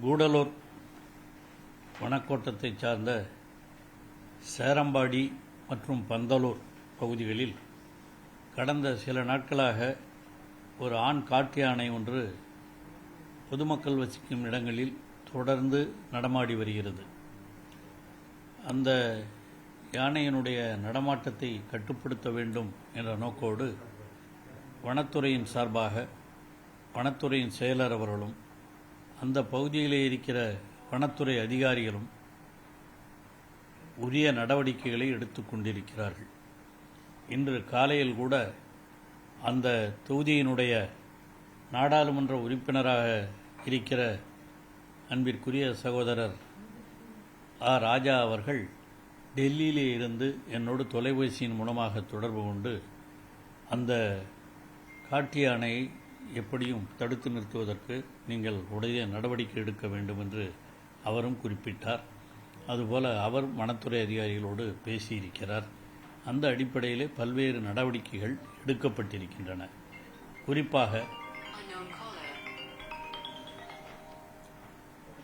கூடலூர் வனக்கோட்டத்தைச் சார்ந்த சேரம்பாடி மற்றும் பந்தலூர் பகுதிகளில் கடந்த சில நாட்களாக ஒரு ஆண் காட்டு யானை ஒன்று பொதுமக்கள் வசிக்கும் இடங்களில் தொடர்ந்து நடமாடி வருகிறது. அந்த யானையினுடைய நடமாட்டத்தை கட்டுப்படுத்த வேண்டும் என்ற நோக்கோடு வனத்துறையின் சார்பாக வனத்துறையின் செயலர் அவர்களும் அந்த பகுதியிலே இருக்கிற வனத்துறை அதிகாரிகளும் உரிய நடவடிக்கைகளை எடுத்துக் கொண்டிருக்கிறார்கள். இன்று காலையில் கூட அந்த தொகுதியினுடைய நாடாளுமன்ற உறுப்பினராக இருக்கிற அன்பிற்குரிய சகோதரர் ராஜா அவர்கள் டெல்லியிலே இருந்து என்னோடு தொலைபேசியின் மூலமாக தொடர்பு கொண்டு அந்த காட்டு யானையை எப்படியும் தடுத்து நிறுத்துவதற்கு நீங்கள் உடைய நடவடிக்கை எடுக்க வேண்டும் என்று அவரும் குறிப்பிட்டார். அதுபோல அவர் வனத்துறை அதிகாரிகளோடு பேசியிருக்கிறார். அந்த அடிப்படையிலே பல்வேறு நடவடிக்கைகள் எடுக்கப்பட்டிருக்கின்றன.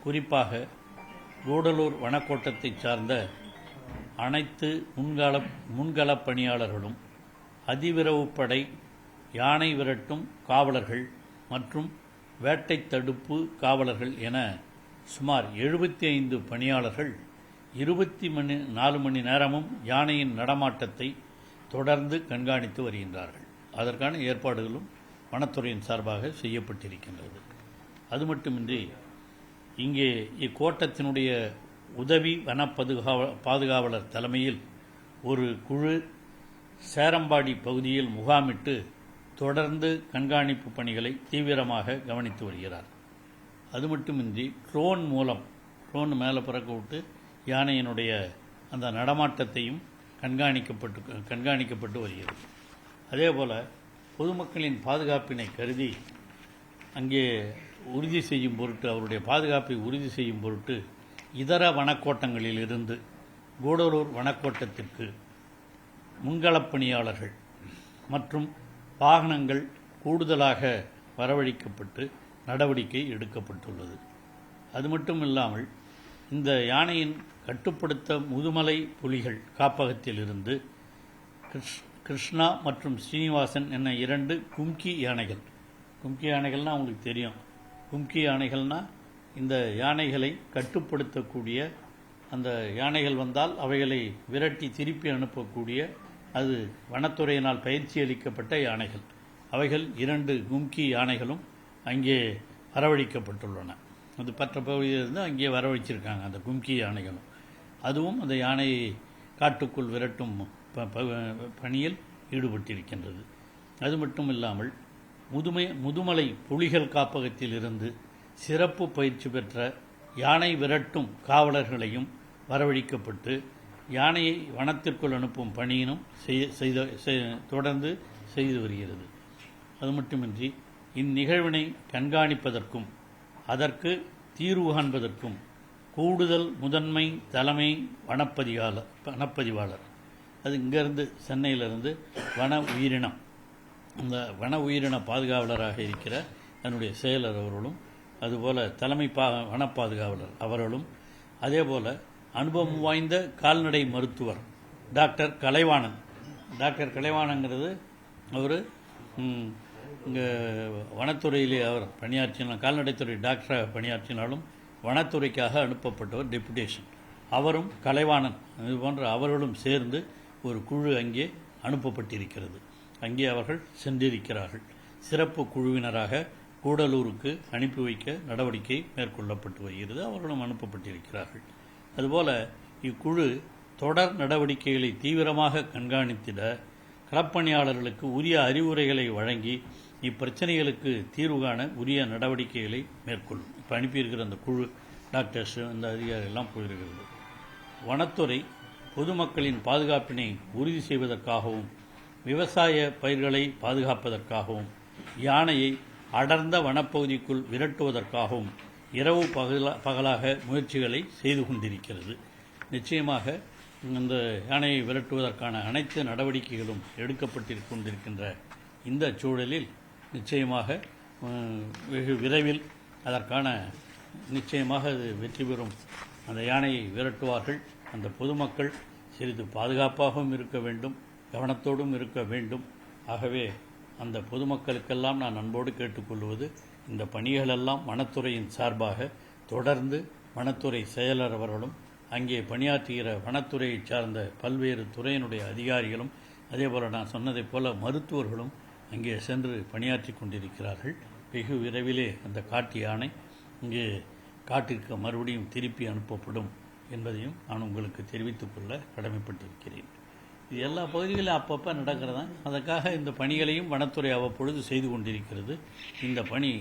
குறிப்பாக கூடலூர் வனக்கோட்டத்தை சார்ந்த அனைத்து முன்களப் பணியாளர்களும் அதிவிரைவுப்படை யானை விரட்டும் காவலர்கள் மற்றும் வேட்டை தடுப்பு காவலர்கள் என சுமார் 75 பணியாளர்கள் 24 மணி நேரமும் யானையின் நடமாட்டத்தை தொடர்ந்து கண்காணித்து வருகின்றார்கள். அதற்கான ஏற்பாடுகளும் வனத்துறையின் சார்பாக செய்யப்பட்டிருக்கின்றது. அது மட்டுமின்றி இங்கே இக்கோட்டத்தினுடைய உதவி வன பாதுகாவலர் தலைமையில் ஒரு குழு சேரம்பாடி பகுதியில் முகாமிட்டு தொடர்ந்து கண்காணிப்பு பணிகளை தீவிரமாக கவனித்து வருகிறார். அது மட்டுமின்றி ட்ரோன் மேலே பறக்க விட்டு யானையினுடைய அந்த நடமாட்டத்தையும் கண்காணிக்கப்பட்டு வருகிறது. அதேபோல் பொதுமக்களின் பாதுகாப்பினை கருதி அங்கே உறுதி செய்யும் பொருட்டு அவருடைய பாதுகாப்பை உறுதி செய்யும் பொருட்டு இதர வனக்கோட்டங்களில் இருந்து கூடலூர் வனக்கோட்டத்திற்கு முன்களப் பணியாளர்கள் மற்றும் வாகனங்கள் கூடுதலாக வரவழைக்கப்பட்டு நடவடிக்கை எடுக்கப்பட்டுள்ளது. அது மட்டும் இல்லாமல் இந்த யானையின் கட்டுப்படுத்த முதுமலை புலிகள் காப்பகத்தில் இருந்து கிருஷ்ணா மற்றும் ஸ்ரீனிவாசன் என 2 கும்கி யானைகள்னால் உங்களுக்கு தெரியும். கும்கி யானைகள்னால் இந்த யானைகளை கட்டுப்படுத்தக்கூடிய, அந்த யானைகள் வந்தால் அவைகளை விரட்டி திருப்பி அனுப்பக்கூடிய, அது வனத்துறையினால் பயிற்சி அளிக்கப்பட்ட யானைகள். அவைகள் 2 கும்கி யானைகளும் அங்கே வரவழைக்கப்பட்டுள்ளன. அது மற்ற பகுதியிலிருந்து அங்கே வரவழைச்சிருக்காங்க அந்த கும்கி யானைகளும். அதுவும் அந்த யானையை காட்டுக்குள் விரட்டும் பணியில் ஈடுபட்டிருக்கின்றது. அது மட்டும் இல்லாமல் முதுமலை புலிகள் காப்பகத்தில் இருந்து சிறப்பு பயிற்சி பெற்ற யானை விரட்டும் காவலர்களையும் வரவழைக்கப்பட்டு யானையை வனத்திற்குள் அனுப்பும் பணியினும் தொடர்ந்து செய்து வருகிறது. அது மட்டுமின்றி இந்நிகழ்வினை கண்காணிப்பதற்கும் அதற்கு தீர்வு காண்பதற்கும் கூடுதல் முதன்மை தலைமை வனப்பதிவாளர் அது இங்கேருந்து சென்னையிலிருந்து அந்த வன உயிரின பாதுகாவலராக இருக்கிற அதனுடைய செயலர் அவர்களும், அதுபோல் தலைமை வன பாதுகாவலர் அவர்களும், அதேபோல் அனுபவம் வாய்ந்த கால்நடை மருத்துவர் டாக்டர் கலைவாணங்கிறது அவர் இங்கே வனத்துறையிலே அவர் பணியாற்றினாலும், கால்நடைத்துறை டாக்டராக பணியாற்றினாலும் வனத்துறைக்காக அனுப்பப்பட்டவர் டெபுடேஷன். அவரும் கலைவாணன் இது போன்ற அவர்களும் சேர்ந்து ஒரு குழு அங்கே அனுப்பப்பட்டிருக்கிறது. அங்கே அவர்கள் சென்றிருக்கிறார்கள். சிறப்பு குழுவினராக கூடலூருக்கு அனுப்பி வைக்க நடவடிக்கை மேற்கொள்ளப்பட்டு வருகிறது. அவர்களும் அனுப்பப்பட்டிருக்கிறார்கள். அதுபோல இக்குழு தொடர் நடவடிக்கைகளை தீவிரமாக கண்காணித்திட களப்பணியாளர்களுக்கு உரிய அறிவுரைகளை வழங்கி இப்பிரச்சனைகளுக்கு தீர்வு காண உரிய நடவடிக்கைகளை மேற்கொள்ளும். இப்போ அனுப்பியிருக்கிற அந்த குழு டாக்டர்ஸ் அந்த அதிகாரிகள்லாம் போயிருக்கிறது. வனத்துறை பொதுமக்களின் பாதுகாப்பினை உறுதி செய்வதற்காகவும் விவசாய பயிர்களை பாதுகாப்பதற்காகவும் யானையை அடர்ந்த வனப்பகுதிக்குள் விரட்டுவதற்காகவும் இரவு பகலாக முயற்சிகளை செய்து கொண்டிருக்கிறது. நிச்சயமாக இந்த யானையை விரட்டுவதற்கான அனைத்து நடவடிக்கைகளும் எடுக்கப்பட்டிருக்கின்ற இந்த சூழலில் நிச்சயமாக வெகு விரைவில் அதற்கான நிச்சயமாக அது வெற்றி பெறும். அந்த யானையை விரட்டுவார்கள். அந்த பொதுமக்கள் சிறிது பாதுகாப்பாகவும் இருக்க வேண்டும், கவனத்தோடும் இருக்க வேண்டும். ஆகவே அந்த பொதுமக்களுக்கெல்லாம் நான் அன்போடு கேட்டுக்கொள்வது, இந்த பணிகளெல்லாம் வனத்துறையின் சார்பாக தொடர்ந்து வனத்துறை செயலர் அவர்களும் அங்கே பணியாற்றுகிற வனத்துறையை சார்ந்த பல்வேறு துறையினுடைய அதிகாரிகளும் அதேபோல் நான் சொன்னதைப் போல மருத்துவர்களும் அங்கே சென்று பணியாற்றி கொண்டிருக்கிறார்கள். வெகு விரைவிலே அந்த காட்டு யானை இங்கே காட்டிற்கு மறுபடியும் திருப்பி அனுப்பப்படும் என்பதையும் நான் உங்களுக்கு தெரிவித்துக் கொள்ள கடமைப்பட்டிருக்கிறேன். இது எல்லா பகுதிகளிலும் அப்பப்போ நடக்கிறதா. அதற்காக இந்த பணிகளையும் வனத்துறை அவ்வப்பொழுது செய்து கொண்டிருக்கிறது. இந்த பணி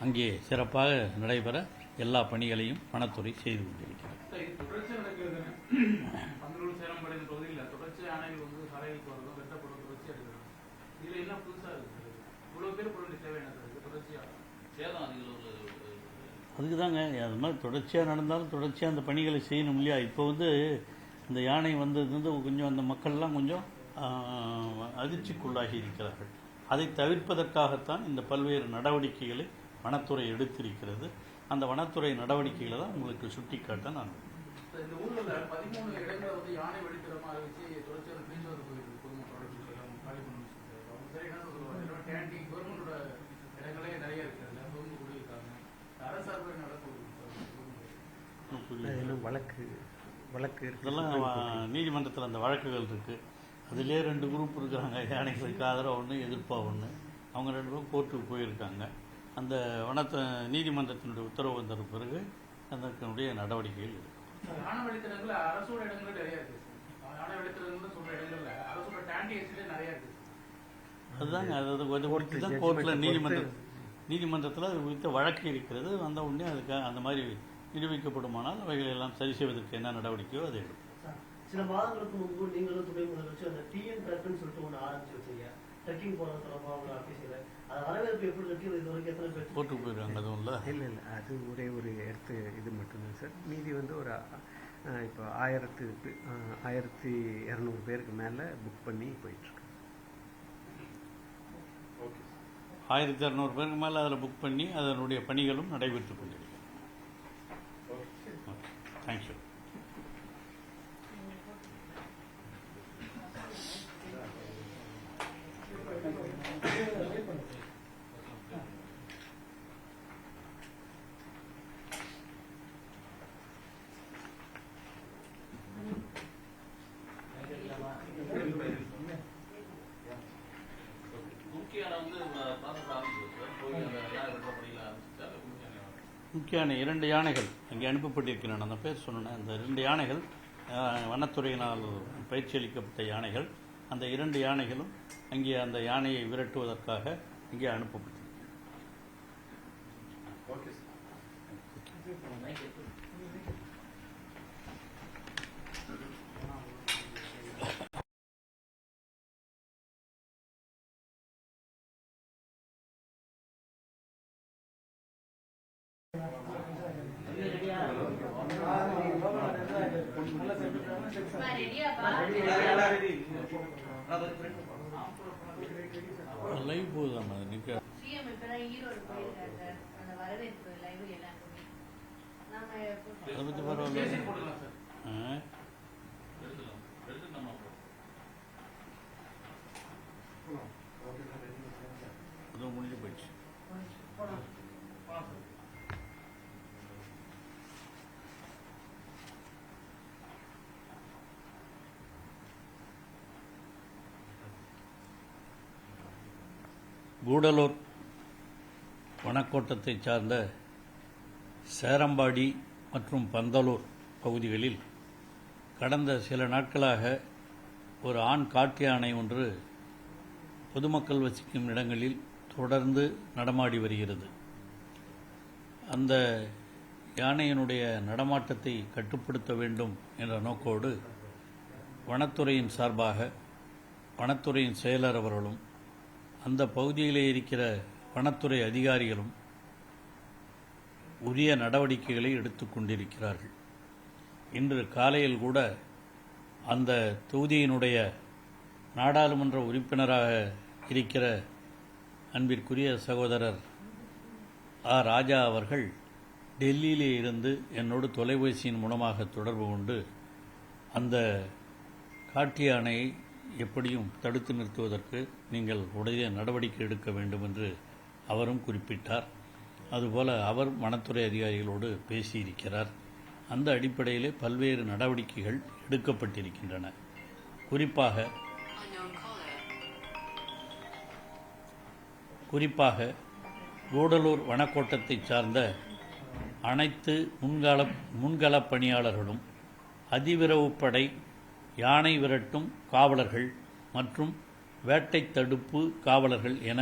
அங்கே சிறப்பாக நடைபெற எல்லா பணிகளையும் வனத்துறை செய்து கொண்டிருக்கிறது. அதுக்கு தாங்க அது மாதிரி தொடர்ச்சியாக நடந்தாலும் தொடர்ச்சியாக அந்த பணிகளை செய்யணும் இல்லையா. இப்போ இந்த யானை வந்தது கொஞ்சம் அந்த மக்கள்லாம் கொஞ்சம் அதிர்ச்சிக்குள்ளாகி இருக்கிறார்கள். அதை தவிர்ப்பதற்காகத்தான் இந்த பல்வேறு நடவடிக்கைகளை வனத்துறை எடுத்திருக்கிறது. அந்த வனத்துறை நடவடிக்கைகளை தான் உங்களுக்கு சுட்டிக்காட்ட நான் இந்த ஊரில் 13 இடங்களை யானை வழித்தரமாக அறிவிச்சு தொடர்ச்சியாக பேச்சுவார்த்தை போயிருக்கு பொதுமக்களோட கவர்மெண்டோட இடங்களே நிறைய இருக்கிறது பொதுமக்கள் கூடியிருக்காங்க. அரசார்பு நடக்கும் வழக்கு இதெல்லாம் நீதிமன்றத்தில் அந்த வழக்குகள் இருக்குது. அதிலே 2 குரூப் இருக்கிறாங்க. யானைகளுக்கு ஆதரவு ஒன்று, எதிர்ப்பாக ஒன்று. அவங்க 2 பேரும் கோர்ட்டுக்கு போயிருக்காங்க. அந்த நீதிமன்றத்தினுடைய உத்தரவு வந்த பிறகு அதற்குடைய நடவடிக்கைகள் இருக்கு. யானை வழித்தடங்கள் அரசோட இடங்கள் நிறைய இருக்கு. யானை வழித்தடங்கள் சொல்ற இடங்கள்ல அரசோட டாண்டி எஸ்டேட் நிறைய இருக்கு. அதுதாங்க அது கோர்ட்டில் நீதிமன்றத்தில் அது குறித்த வழக்கு இருக்கிறது. வந்த உடனே அதுக்கு அந்த மாதிரி நிரூபிக்கப்படுமானால் அவைகள் எல்லாம் சரி செய்வதற்கு என்ன நடவடிக்கையோ அதை எடுக்கும். சில மாதங்களுக்கு முன்பு நீங்களும் துணை முதலமைச்சர் அந்த டிஎன் ட்ரக்னு சொல்லிட்டு ஒன்று ஆரம்பிச்சு வச்சீங்க. ட்ரெக்கிங் போகிற தொடர்பாக பேசுகிறேன். அது வரவேற்பு எப்படி இருக்கு? இது வரைக்கும் எத்தனை பேர் கோர்ட்டுக்கு போயிருக்காங்க? அதுவும் இல்லை அது ஒரே ஒரு இடத்து இது மட்டும்தான் சார். மீதி ஒரு இப்போ 1200 பேருக்கு மேலே புக் பண்ணி போயிட்டுருக்கு. 1200 பேருக்கு மேலே அதில் புக் பண்ணி அதனுடைய பணிகளும் நடைபெற்று கொண்டிருக்கிறது. தேங்க்யூ. முக்கியமான 2 யானைகள் அங்கே அனுப்பப்பட்டிருக்கின்றன. அந்த பேர் சொன்னேன். அந்த 2 யானைகள் வனத்துறையினால் பயிற்சி அளிக்கப்பட்ட யானைகள். அந்த 2 யானைகளும் அங்கே அந்த யானையை விரட்டுவதற்காக இங்கே அனுப்பப்பட்டது. லைவ் போதும். அதை பற்றி பரவாயில்ல. அதுவும் முடிஞ்சு போயிடுச்சு. கூடலூர் வனக்கோட்டத்தை சார்ந்த சேரம்பாடி மற்றும் பந்தலூர் பகுதிகளில் கடந்த சில நாட்களாக ஒரு ஆண் காட்டு யானை ஒன்று பொதுமக்கள் வசிக்கும் இடங்களில் தொடர்ந்து நடமாடி வருகிறது. அந்த யானையினுடைய நடமாட்டத்தை கட்டுப்படுத்த வேண்டும் என்ற நோக்கோடு வனத்துறையின் சார்பாக வனத்துறையின் செயலர் அவர்களும் அந்த பகுதியிலே இருக்கிற வனத்துறை அதிகாரிகளும் உரிய நடவடிக்கைகளை எடுத்துக்கொண்டிருக்கிறார்கள். இன்று காலையில் கூட அந்த தொகுதியினுடைய நாடாளுமன்ற உறுப்பினராக இருக்கிற அன்பிற்குரிய சகோதரர் ராஜா அவர்கள் டெல்லியிலே இருந்து என்னோடு தொலைபேசியின் மூலமாக தொடர்பு கொண்டு அந்த காட்டு யானையை எப்படியும் தடுத்து நிறுத்துவதற்கு நீங்கள் உடனே நடவடிக்கை எடுக்க வேண்டும் என்று அவரும் குறிப்பிட்டார். அதுபோல அவர் வனத்துறை அதிகாரிகளோடு பேசியிருக்கிறார். அந்த அடிப்படையிலே பல்வேறு நடவடிக்கைகள் எடுக்கப்பட்டிருக்கின்றன. குறிப்பாக கூடலூர் வனக்கோட்டத்தை சார்ந்த அனைத்து முன்களப் பணியாளர்களும் அதிவிரைவுப்படை, யானை விரட்டும் காவலர்கள் மற்றும் வேட்டை தடுப்பு காவலர்கள் என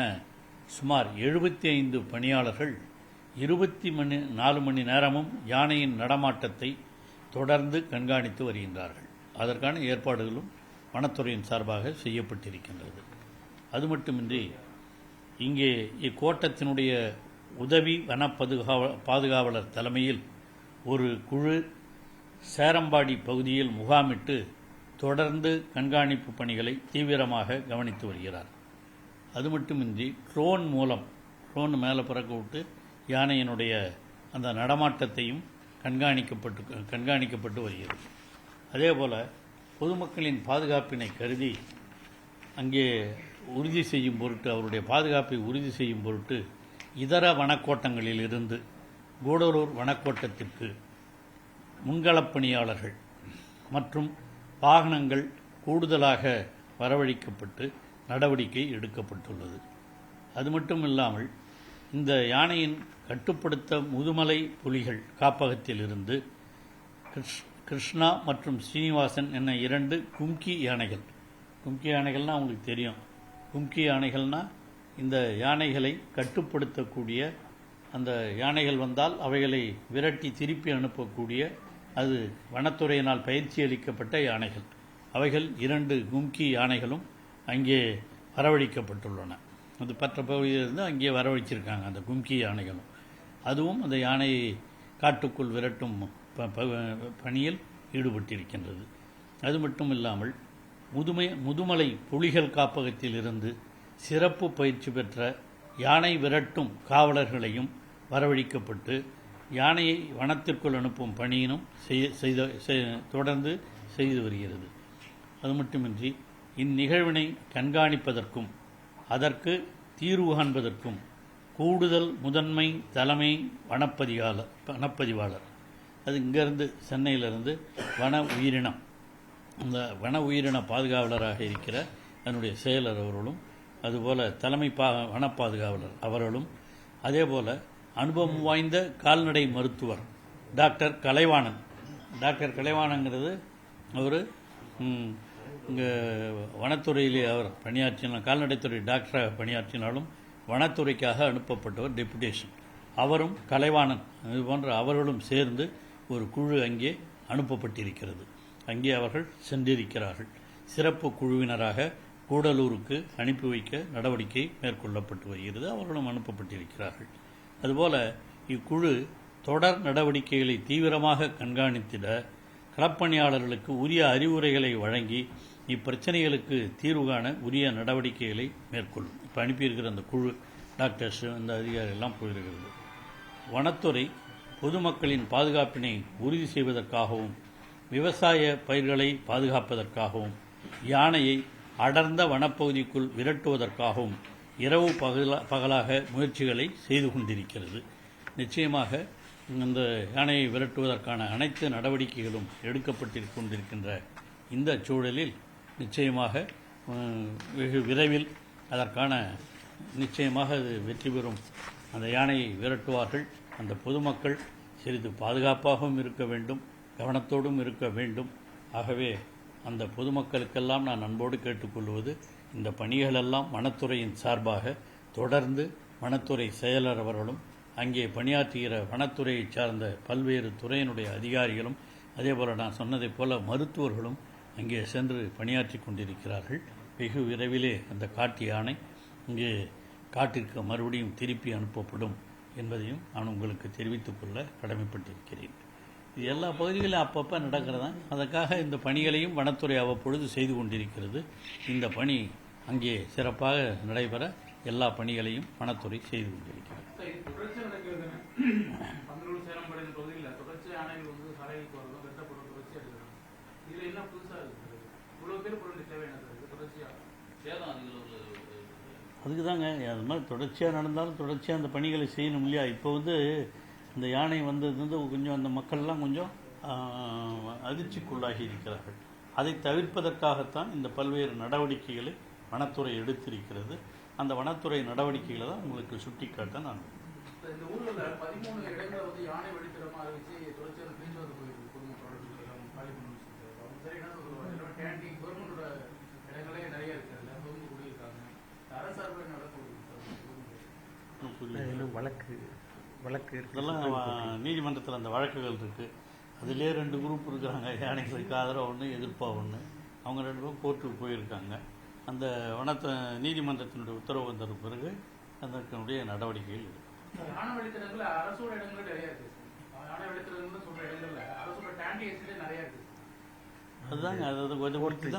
சுமார் 75 பணியாளர்கள் 24 மணி நேரமும் யானையின் நடமாட்டத்தை தொடர்ந்து கண்காணித்து வருகின்றார்கள். அதற்கான ஏற்பாடுகளும் வனத்துறையின் சார்பாக செய்யப்பட்டிருக்கின்றது. அது மட்டுமின்றி இங்கே இக்கோட்டத்தினுடைய உதவி வன பாதுகாவலர் தலைமையில் ஒரு குழு சேரம்பாடி பகுதியில் முகாமிட்டு தொடர்ந்து கண்காணிப்பு பணிகளை தீவிரமாக கவனித்து வருகிறார். அது மட்டுமின்றி ட்ரோன் மேலே பறக்க விட்டு யானையினுடைய அந்த நடமாட்டத்தையும் கண்காணிக்கப்பட்டு வருகிறது. அதேபோல் பொதுமக்களின் பாதுகாப்பினை கருதி அங்கே உறுதி செய்யும் பொருட்டு, அவருடைய பாதுகாப்பை உறுதி செய்யும் பொருட்டு இதர வனக்கோட்டங்களில் இருந்து கூடலூர் வனக்கோட்டத்திற்கு முன்களப் பணியாளர்கள் மற்றும் வாகனங்கள் கூடுதலாக வரவழைக்கப்பட்டு நடவடிக்கை எடுக்கப்பட்டுள்ளது. அது மட்டும் இல்லாமல் இந்த யானையின் கட்டுப்படுத்த முதுமலை புலிகள் காப்பகத்தில் இருந்து கிருஷ்ணா மற்றும் ஸ்ரீனிவாசன் என 2 கும்கி யானைகள்னால் உங்களுக்கு தெரியும். கும்கி யானைகள்னால் இந்த யானைகளை கட்டுப்படுத்தக்கூடிய, அந்த யானைகள் வந்தால் அவைகளை விரட்டி திருப்பி அனுப்பக்கூடிய, அது வனத்துறையினால் பயிற்சி அளிக்கப்பட்ட யானைகள். அவைகள் 2 கும்கி யானைகளும் அங்கே வரவழைக்கப்பட்டுள்ளன. அது மற்ற பகுதியிலிருந்து அங்கே வரவழைச்சிருக்காங்க அந்த கும்கி யானைகளும். அதுவும் அந்த யானையை காட்டுக்குள் விரட்டும் பணியில் ஈடுபட்டிருக்கின்றது. அது மட்டும் இல்லாமல் முதுமலை புலிகள் காப்பகத்தில் இருந்து சிறப்பு பயிற்சி பெற்ற யானை விரட்டும் காவலர்களையும் வரவழைக்கப்பட்டு யானையை வனத்திற்குள் அனுப்பும் பணியினும் தொடர்ந்து செய்து வருகிறது. அது மட்டுமின்றி இந்நிகழ்வினை கண்காணிப்பதற்கும் அதற்கு தீர்வு காண்பதற்கும் கூடுதல் முதன்மை தலைமை வனப்பதிவாளர், அது இங்கேருந்து சென்னையிலிருந்து அந்த வன உயிரின பாதுகாவலராக இருக்கிற அதனுடைய செயலர் அவர்களும், அதுபோல் தலைமை வன பாதுகாவலர் அவர்களும், அதேபோல் அனுபவம் வாய்ந்த கால்நடை மருத்துவர் டாக்டர் கலைவாணங்கிறது அவர் இங்கே வனத்துறையிலே அவர் பணியாற்றினாலும், கால்நடைத்துறை டாக்டராக பணியாற்றினாலும் வனத்துறைக்காக அனுப்பப்பட்டவர் டெபுடேஷன். அவரும் கலைவாணன் இது போன்ற அவர்களும் சேர்ந்து ஒரு குழு அங்கே அனுப்பப்பட்டிருக்கிறது. அங்கே அவர்கள் சென்றிருக்கிறார்கள். சிறப்பு குழுவினராக கூடலூருக்கு அனுப்பி வைக்க நடவடிக்கை மேற்கொள்ளப்பட்டு வருகிறது. அவர்களும் அனுப்பப்பட்டிருக்கிறார்கள். அதுபோல இக்குழு தொடர் நடவடிக்கைகளை தீவிரமாக கண்காணித்திட களப்பணியாளர்களுக்கு உரிய அறிவுரைகளை வழங்கி இப்பிரச்சனைகளுக்கு தீர்வு காண உரிய நடவடிக்கைகளை மேற்கொள்ளும். இப்போ அனுப்பியிருக்கிற அந்த குழு டாக்டர்ஸ், அந்த அதிகாரிகள்லாம் போயிருக்கிறது. வனத்துறை பொதுமக்களின் பாதுகாப்பினை உறுதி செய்வதற்காகவும் விவசாய பயிர்களை பாதுகாப்பதற்காகவும் யானையை அடர்ந்த வனப்பகுதிக்குள் விரட்டுவதற்காகவும் இரவு பகலாக முயற்சிகளை செய்து கொண்டிருக்கிறது. நிச்சயமாக இந்த யானையை விரட்டுவதற்கான அனைத்து நடவடிக்கைகளும் எடுக்கப்பட்டு கொண்டிருக்கின்ற இந்த சூழலில் நிச்சயமாக வெகு விரைவில் அதற்கான நிச்சயமாக அது வெற்றி பெறும். அந்த யானையை விரட்டுவார்கள். அந்த பொதுமக்கள் சிறிது பாதுகாப்பாகவும் இருக்க வேண்டும், கவனத்தோடும் இருக்க வேண்டும். ஆகவே அந்த பொதுமக்களுக்கெல்லாம் நான் அன்போடு கேட்டுக்கொள்வது, இந்த பணிகளெல்லாம் வனத்துறையின் சார்பாக தொடர்ந்து வனத்துறை செயலர் அவர்களும் அங்கே பணியாற்றுகிற வனத்துறையை சார்ந்த பல்வேறு துறையினுடைய அதிகாரிகளும், அதேபோல் நான் சொன்னதைப் போல மருத்துவர்களும் அங்கே சென்று பணியாற்றி கொண்டிருக்கிறார்கள். வெகு விரைவிலே அந்த காட்டு யானை இங்கே காட்டிற்கு மறுபடியும் திருப்பி அனுப்பப்படும் என்பதையும் நான் உங்களுக்கு தெரிவித்துக் கொள்ள கடமைப்பட்டிருக்கிறேன். இது எல்லா பகுதிகளிலும் அப்பப்போ நடக்கிறதான். அதற்காக இந்த பணிகளையும் வனத்துறை அவ்வப்பொழுது செய்து கொண்டிருக்கிறது. இந்த பணி அங்கே சிறப்பாக நடைபெற எல்லா பணிகளையும் வனத்துறை செய்து கொண்டிருக்கிறது. ஆகி போறதும் வெட்டப்படும் தொடர்ச்சியா இருக்கிறது. இதுல என்ன புதுசா இருக்குது? இவ்வளவு பேர் பொருள் தேவை என்ன சார்? தொடர்ச்சியா சேதம் அதிகம். அதுக்கு தாங்க அது மாதிரி தொடர்ச்சியாக நடந்தாலும் தொடர்ச்சியாக அந்த பணிகளை செய்யணும் இல்லையா. இப்போ வந்து இந்த யானை வந்தது வந்து கொஞ்சம் அந்த மக்கள்லாம் கொஞ்சம் அதிர்ச்சிக்குள்ளாகி இருக்கிறார்கள். அதை தவிர்ப்பதற்காகத்தான் இந்த பல்வேறு நடவடிக்கைகளை வனத்துறை எடுத்திருக்கிறது. அந்த வனத்துறை நடவடிக்கைகளை தான் உங்களுக்கு சுட்டிக்காட்ட நான் இந்த ஊர்ல 13 இடங்களை வந்து யானை வழித்தடமா அறிவிச்சு தொடர்ச்சியான பேச்சுவார்த்தை போயிருக்கு பொதுமக்களோட காலி பண்ணி வச்சிருக்காங்க. சரி, என்ன சொல்லுவாங்க, கேண்டீன் கவர்மெண்டோட இடங்களே நிறைய இருக்கிறதுல பொதுமக்கள் கூடியிருக்காங்க. அரசார்பு நடக்கும் இன்னும் வழக்கு இருக்கு. இதெல்லாம் நீதிமன்றத்தில் அந்த வழக்குகள் இருக்குது. அதிலே 2 குரூப் இருக்கிறாங்க. யானைகளுக்கு ஆதரவு ஒன்று, எதிர்ப்பாக ஒன்று. அவங்க 2 பேரும் கோர்ட்டுக்கு போயிருக்காங்க. அந்த நீதிமன்றத்தினுடைய உத்தரவு வந்த பிறகு அதற்குடைய நடவடிக்கைகள் இருக்கு. யானை வழித்தடங்கள்ல அரசோட இடங்கள் நிறைய இருக்கு. யானை வழித்தடங்கள் சொல்ற இடங்கள்ல அரசோட டாண்டி எஸ்டேட் நிறைய இருக்கு. அதுதாங்க அது